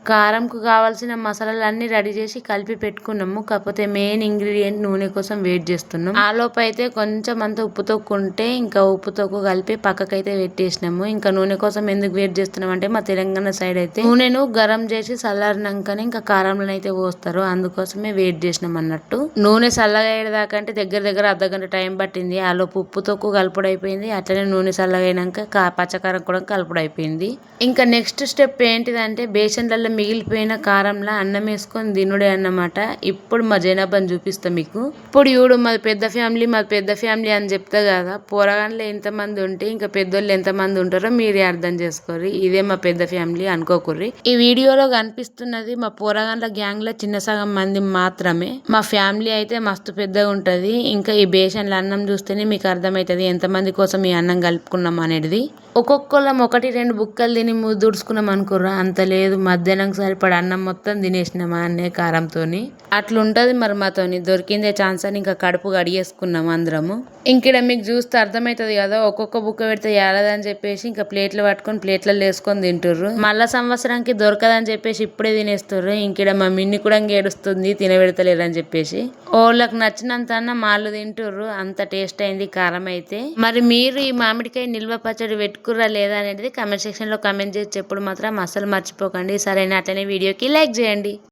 కారంకు కావాల్సిన మసాలాలన్నీ రెడీ చేసి కలిపి పెట్టుకున్నాము. కాకపోతే మెయిన్ ఇంగ్రీడియంట్ నూనె కోసం వెయిట్ చేస్తున్నాం. ఆ లోపు అయితే కొంచెం అంత ఉప్పు తొక్కుంటే ఇంకా ఉప్పు తొక్కు కలిపి పక్కకైతే పెట్టేసినాము. ఇంకా నూనె కోసం ఎందుకు వెయిట్ చేస్తున్నాం అంటే మా తెలంగాణ సైడ్ అయితే నూనెను గరం చేసి చల్లారినాకనే ఇంకా కారంలో అయితే పోస్తారు. అందుకోసమే వెయిట్ చేసినాం అన్నట్టు. నూనె చల్లగా అయ్యేదాకా అంటే దగ్గర అర్ధగంట టైం పట్టింది. ఆ లోపు ఉప్పు తొక్కు కలుపుడు అయిపోయింది. అట్లనే నూనె చల్లగా అయినాక పచ్చకారం కూడా కలుపుడు అయిపోయింది. ఇంకా నెక్స్ట్ స్టెప్ ఏంటిదంటే బేసన్లలో మిగిలిపోయిన కారంలో అన్నం వేసుకొని తినుడే అన్నమాట. ఇప్పుడు మా జనాభాని చూపిస్తా మీకు. ఇప్పుడు చూడు మాది పెద్ద ఫ్యామిలీ అని చెప్తా కదా. పోరగాన్లు ఎంతమంది ఉంటే ఇంకా పెద్దోళ్ళు ఎంతమంది ఉంటారో మీరే అర్థం చేసుకోర్రి. ఇదే మా పెద్ద ఫ్యామిలీ అనుకోకుర్రి. ఈ వీడియోలో కనిపిస్తున్నది మా పోరగాన్ల గ్యాంగ్ లో చిన్న సగం మంది మాత్రమే. మా ఫ్యామిలీ అయితే మస్తు పెద్దగా ఉంటది. ఇంకా ఈ బేసన్ల అన్నం చూస్తేనే మీకు అర్థమవుతుంది ఎంతమంది కోసం ఈ అన్నం కలుపుకున్నాం అనేది. ఒక్కొక్కళ్ళం 1-2 బుక్కలు తిని దుడుచుకున్నాం అనుకోర్రా, అంత లేదు. మధ్యాహ్నం సరిపడ అన్నం మొత్తం తినేసినాం అన్నే కారంతోని. అట్లుంటది మరి మాతోని. దొరికిందే ఛాన్స్ అని ఇంకా కడుపు కడిగేసుకున్నాం అందరము. ఇంకిడ మీకు చూస్తే అర్థమవుతుంది కదా, ఒక్కొక్క బుక్క పెడితే ఏలదని చెప్పేసి ఇంకా ప్లేట్లు పట్టుకొని ప్లేట్లలో వేసుకొని తింటుర్రు. మళ్ళా సంవత్సరానికి దొరకదని చెప్పేసి ఇప్పుడే తినేస్తుర్రు. ఇంకిడ మా మిన్ని కూడా ఏడుస్తుంది తినబెడతలేరని చెప్పేసి. వాళ్ళకి నచ్చినంత అన్నం వాళ్ళు తింటుర్రు. అంత టేస్ట్ అయింది కారం అయితే. మరి మీరు ఈ మామిడికాయ నిల్వ పచ్చడి పెట్టుకుర్రా లేదా అనేది కామెంట్ సెక్షన్ లో కామెంట్ చేసి చెప్పుడు మాత్రం అస్సలు మర్చిపోకండి. సరేనా? అట్లనే వీడియోకి లైక్ చేయండి.